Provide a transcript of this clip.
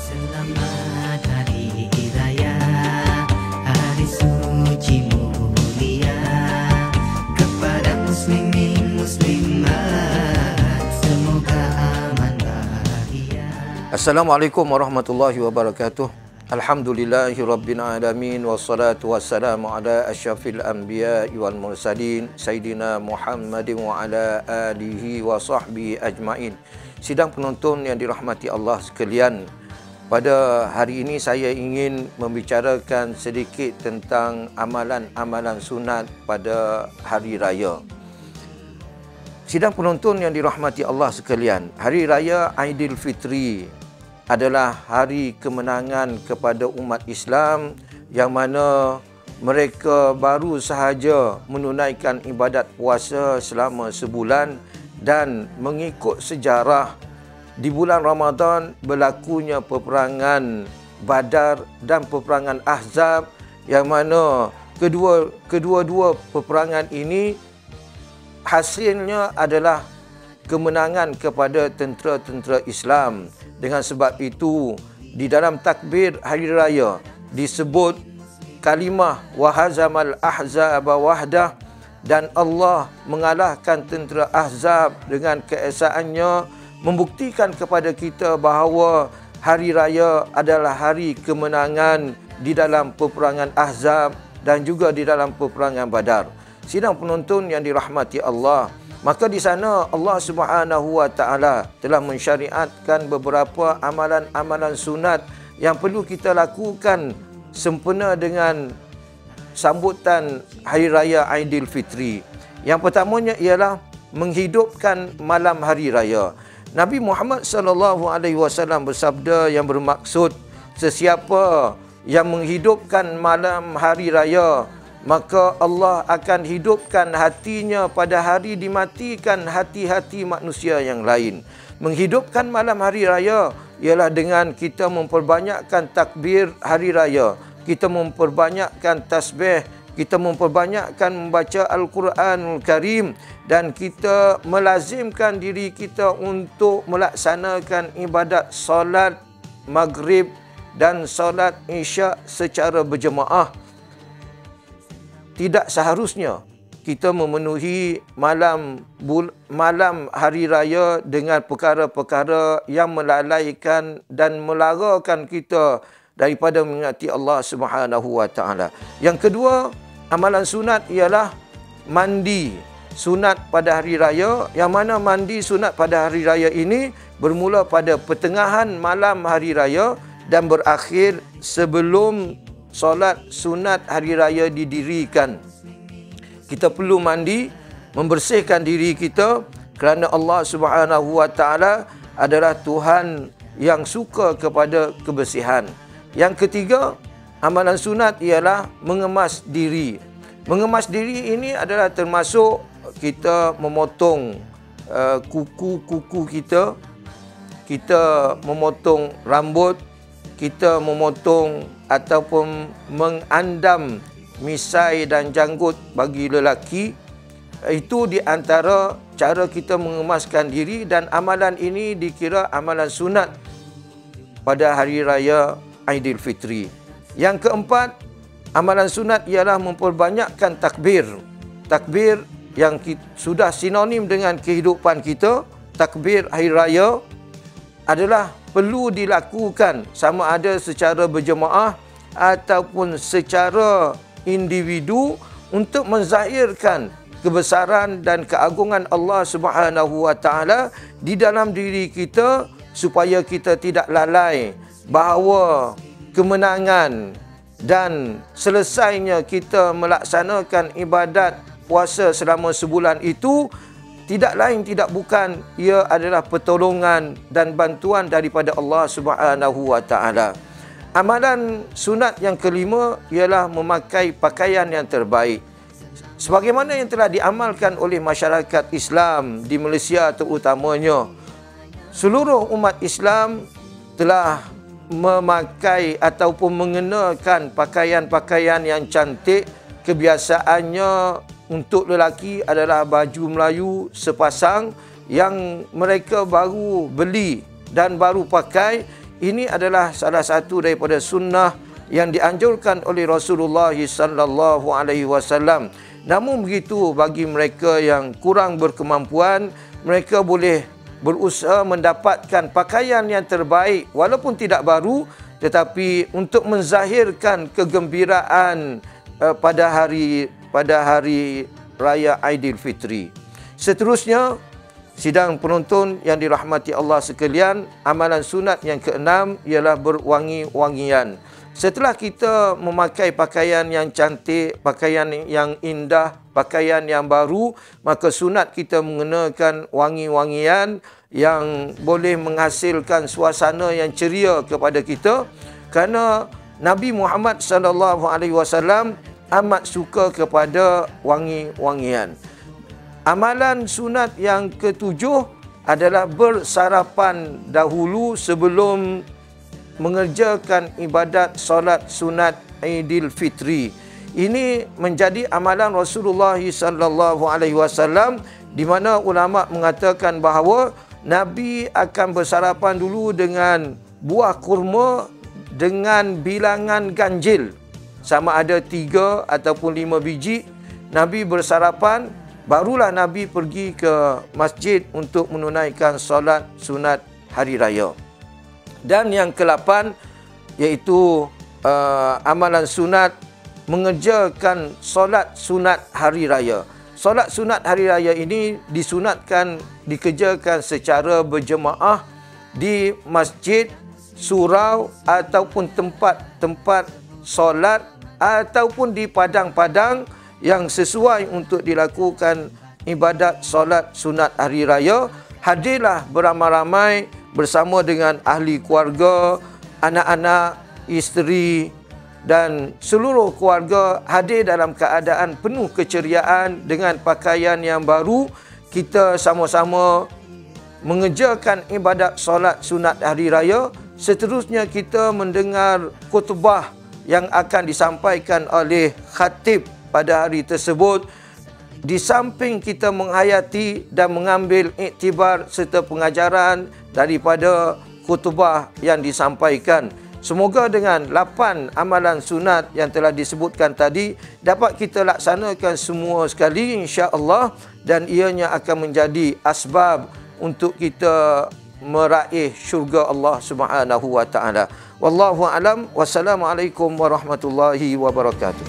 Selamat Hari Raya, hari suci mulia, kepada muslimin muslimat, semoga aman bahagia. Assalamualaikum warahmatullahi wabarakatuh. Alhamdulillahi rabbil alamin, wassalatu wassalamu ala asyrafil anbiya'i wal mursalin sayyidina Muhammadin wa ala alihi wa sahbihi ajmain. Sidang penonton yang dirahmati Allah sekalian, pada hari ini saya ingin membicarakan sedikit tentang amalan-amalan sunat pada hari raya. Sidang penonton yang dirahmati Allah sekalian, hari raya Aidilfitri adalah hari kemenangan kepada umat Islam yang mana mereka baru sahaja menunaikan ibadat puasa selama sebulan, dan mengikut sejarah di bulan Ramadan berlakunya peperangan Badar dan peperangan Ahzab, yang mana kedua-dua peperangan ini hasilnya adalah kemenangan kepada tentera-tentera Islam. Dengan sebab itu, di dalam takbir hari raya disebut kalimah wahazamal ahzaba wahdah, dan Allah mengalahkan tentera Ahzab dengan keesaannya, membuktikan kepada kita bahawa hari raya adalah hari kemenangan di dalam peperangan Ahzab dan juga di dalam peperangan Badar. Sidang penonton yang dirahmati Allah, maka di sana Allah Subhanahu wa taala telah mensyariatkan beberapa amalan-amalan sunat yang perlu kita lakukan sempena dengan sambutan hari raya Aidilfitri. Yang pertamanya ialah menghidupkan malam hari raya. Nabi Muhammad sallallahu alaihi wasallam bersabda yang bermaksud, sesiapa yang menghidupkan malam hari raya, maka Allah akan hidupkan hatinya pada hari dimatikan hati-hati manusia yang lain. Menghidupkan malam hari raya ialah dengan kita memperbanyakkan takbir hari raya, kita memperbanyakkan tasbih, kita memperbanyakkan membaca Al-Quranul Karim, dan kita melazimkan diri kita untuk melaksanakan ibadat solat maghrib dan solat isyak secara berjemaah. Tidak seharusnya kita memenuhi malam hari raya dengan perkara-perkara yang melalaikan dan melarakan kita daripada mengingati Allah Subhanahu wa taala. Yang kedua, amalan sunat ialah mandi sunat pada hari raya, yang mana mandi sunat pada hari raya ini bermula pada pertengahan malam hari raya dan berakhir sebelum solat sunat hari raya didirikan. Kita perlu mandi, membersihkan diri kita, kerana Allah Subhanahu wa taala adalah Tuhan yang suka kepada kebersihan. Yang ketiga, amalan sunat ialah mengemas diri. Mengemas diri ini adalah termasuk kita memotong kuku-kuku kita, kita memotong rambut, kita memotong ataupun mengandam misai dan janggut bagi lelaki. Itu di antara cara kita mengemaskan diri, dan amalan ini dikira amalan sunat pada hari raya Aidilfitri. Yang keempat, amalan sunat ialah memperbanyakkan takbir. Takbir yang sudah sinonim dengan kehidupan kita, takbir hari raya adalah perlu dilakukan sama ada secara berjemaah ataupun secara individu untuk menzahirkan kebesaran dan keagungan Allah Subhanahu wa taala di dalam diri kita, supaya kita tidak lalai bahawa kemenangan dan selesainya kita melaksanakan ibadat puasa selama sebulan itu tidak lain tidak bukan ia adalah pertolongan dan bantuan daripada Allah Subhanahu wa taala. Amalan sunat yang kelima ialah memakai pakaian yang terbaik. Sebagaimana yang telah diamalkan oleh masyarakat Islam di Malaysia terutamanya, seluruh umat Islam telah memakai ataupun mengenakan pakaian-pakaian yang cantik. Kebiasaannya untuk lelaki adalah baju Melayu sepasang yang mereka baru beli dan baru pakai, ini adalah salah satu daripada sunnah yang dianjurkan oleh Rasulullah sallallahu alaihi wasallam. Namun begitu, bagi mereka yang kurang berkemampuan, mereka boleh berusaha mendapatkan pakaian yang terbaik walaupun tidak baru, tetapi untuk menzahirkan kegembiraan pada hari raya Aidilfitri. Seterusnya, sidang penonton yang dirahmati Allah sekalian, amalan sunat yang keenam ialah berwangi-wangian. Setelah kita memakai pakaian yang cantik, pakaian yang indah, pakaian yang baru, maka sunat kita mengenakan wangi-wangian yang boleh menghasilkan suasana yang ceria kepada kita, kerana Nabi Muhammad sallallahu alaihi wasallam amat suka kepada wangi-wangian. Amalan sunat yang ketujuh adalah bersarapan dahulu sebelum mengerjakan ibadat solat sunat Aidilfitri. Ini menjadi amalan Rasulullah sallallahu alaihi wasallam, di mana ulama mengatakan bahawa Nabi akan bersarapan dulu dengan buah kurma dengan bilangan ganjil, sama ada 3 ataupun 5 biji. Nabi bersarapan, barulah Nabi pergi ke masjid untuk menunaikan solat sunat hari raya. Dan yang ke-8 iaitu amalan sunat mengerjakan solat sunat hari raya. Solat sunat hari raya ini disunatkan dikerjakan secara berjemaah di masjid, surau ataupun tempat-tempat solat ataupun di padang-padang yang sesuai untuk dilakukan ibadat solat sunat hari raya. Hadirlah beramai-ramai bersama dengan ahli keluarga, anak-anak, isteri dan seluruh keluarga hadir dalam keadaan penuh keceriaan dengan pakaian yang baru. Kita sama-sama mengerjakan ibadat solat sunat hari raya. Seterusnya kita mendengar khutbah yang akan disampaikan oleh khatib pada hari tersebut. Di samping kita menghayati dan mengambil iktibar serta pengajaran daripada khutbah yang disampaikan, semoga dengan 8 amalan sunat yang telah disebutkan tadi dapat kita laksanakan semua sekali insya-Allah, dan ianya akan menjadi asbab untuk kita meraih syurga Allah Subhanahu wa taala. Wallahu alam. Wassalamualaikum warahmatullahi wabarakatuh.